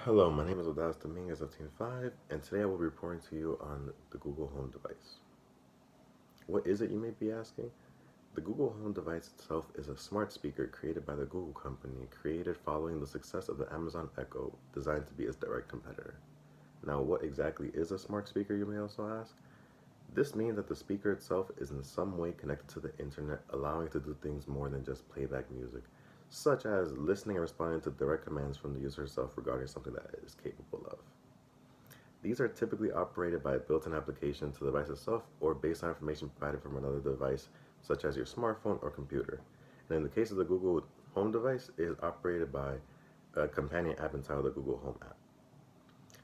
Hello, my name is Odas Dominguez of Team 5, and today I will be reporting to you on the Google Home device. What is it, you may be asking? The Google Home device itself is a smart speaker created by the Google company, created following the success of the Amazon Echo, designed to be its direct competitor. Now, what exactly is a smart speaker, you may also ask? This means that the speaker itself is in some way connected to the internet, allowing it to do things more than just playback music, such as listening and responding to direct commands from the user herself regarding something that it is capable of. These are typically operated by a built-in application to the device itself or based on information provided from another device, such as your smartphone or computer. And in the case of the Google Home device, it is operated by a companion app entitled the Google Home app.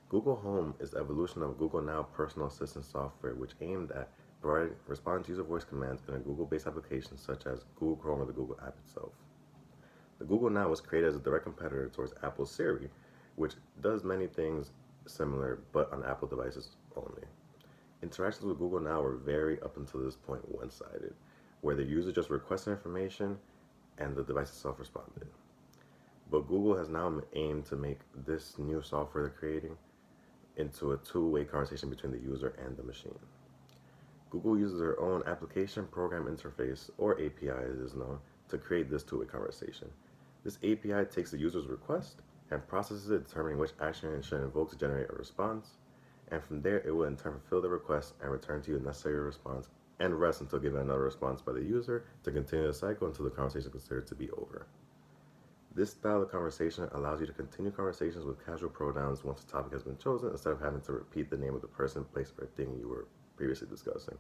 Google Home is the evolution of Google Now personal assistant software, which aimed at providing responding to user voice commands in a Google-based application such as Google Chrome or the Google app itself. The Google Now was created as a direct competitor towards Apple's Siri, which does many things similar but on Apple devices only. Interactions with Google Now were very, up until this point, one-sided, where the user just requested information and the device itself responded. But Google has now aimed to make this new software they're creating into a two-way conversation between the user and the machine. Google uses their own application program interface, or API as it is known, to create this two-way conversation. This API takes the user's request and processes it, determining which action it should invoke to generate a response, and from there it will in turn fulfill the request and return to you the necessary response and rest until given another response by the user to continue the cycle until the conversation is considered to be over. This style of conversation allows you to continue conversations with casual pronouns once the topic has been chosen instead of having to repeat the name of the person, place, or thing you were previously discussing,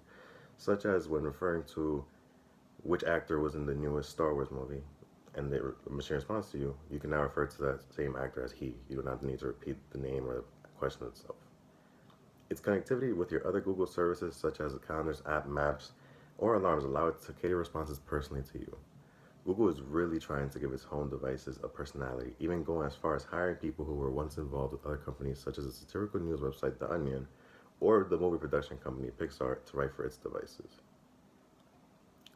such as when referring to which actor was in the newest Star Wars movie, and the machine responds to you, you can now refer to that same actor as he. You do not need to repeat the name or the question itself. Its connectivity with your other Google services, such as the calendars app, maps, or alarms, allow it to cater responses personally to you. Google is really trying to give its home devices a personality, even going as far as hiring people who were once involved with other companies such as the satirical news website The Onion or the movie production company Pixar to write for its devices.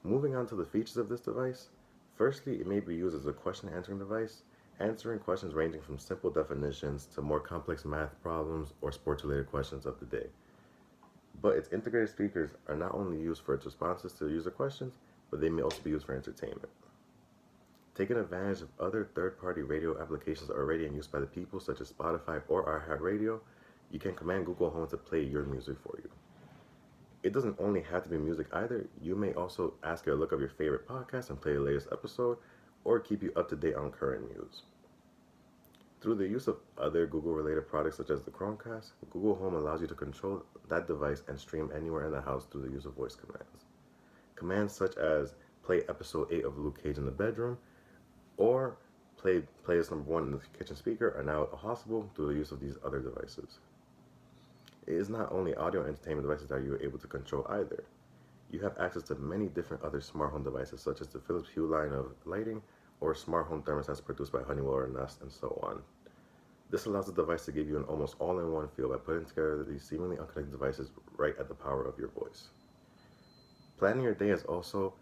Moving on to the features of this device, firstly, it may be used as a question answering device, answering questions ranging from simple definitions to more complex math problems or sports related questions of the day. But its integrated speakers are not only used for its responses to user questions, but they may also be used for entertainment. Taking advantage of other third-party radio applications already in use by the people, such as Spotify or iHeartRadio, you can command Google Home to play your music for you. It doesn't only have to be music either. You may also ask it to look up your favorite podcast and play the latest episode, or keep you up to date on current news. Through the use of other Google-related products such as the Chromecast, Google Home allows you to control that device and stream anywhere in the house through the use of voice commands. Commands such as play episode 8 of Luke Cage in the bedroom, or play playlist number 1 in the kitchen speaker are now possible through the use of these other devices. It is not only audio and entertainment devices that you are able to control either. You have access to many different other smart home devices such as the Philips Hue line of lighting or smart home thermostats produced by Honeywell or Nest and so on. This allows the device to give you an almost all-in-one feel by putting together these seemingly unconnected devices right at the power of your voice. Planning your day has also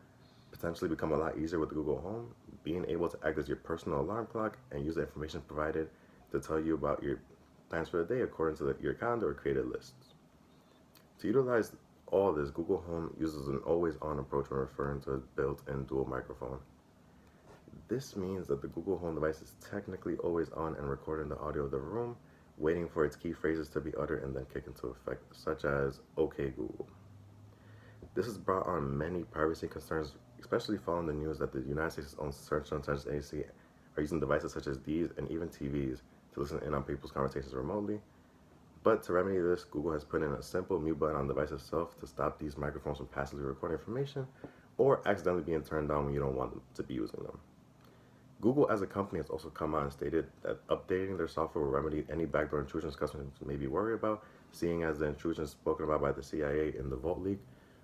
potentially become a lot easier with Google Home, being able to act as your personal alarm clock and use the information provided to tell you about your plans for the day according to your calendar or created lists. To utilize all this, Google Home uses an always-on approach when referring to a built-in dual microphone. This means that the Google Home device is technically always on and recording the audio of the room, waiting for its key phrases to be uttered and then kick into effect, such as "OK Google." This has brought on many privacy concerns, especially following the news that the United States' own Search and Intelligence Agency are using devices such as these and even TVs to listen in on people's conversations remotely. But to remedy this, Google has put in a simple mute button on the device itself to stop these microphones from passively recording information or accidentally being turned on when you don't want them to be using them. Google as a company has also come out and stated that updating their software will remedy any backdoor intrusions customers may be worried about, seeing as the intrusions spoken about by the CIA in the Vault leak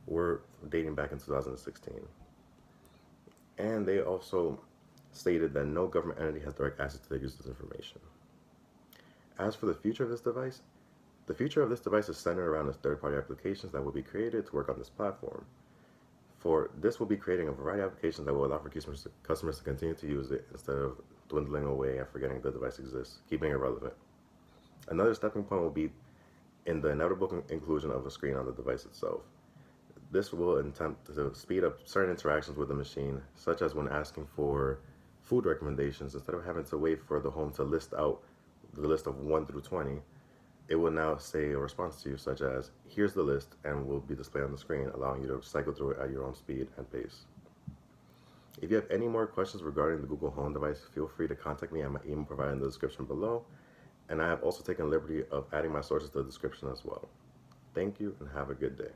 were dating back in 2016. And they also stated that no government entity has direct access to their use of this information. As for the future of this device, the future of this device is centered around the third-party applications that will be created to work on this platform. For this, we'll be creating a variety of applications that will allow for customers to continue to use it instead of dwindling away and forgetting the device exists, keeping it relevant. Another stepping point will be in the inevitable inclusion of a screen on the device itself. This will attempt to speed up certain interactions with the machine, such as when asking for food recommendations. Instead of having to wait for the home to list out the list of 1 through 20, it will now say a response to you, such as, here's the list, and will be displayed on the screen, allowing you to cycle through it at your own speed and pace. If you have any more questions regarding the Google Home device, feel free to contact me at my email provided in the description below, and I have also taken liberty of adding my sources to the description as well. Thank you, and have a good day.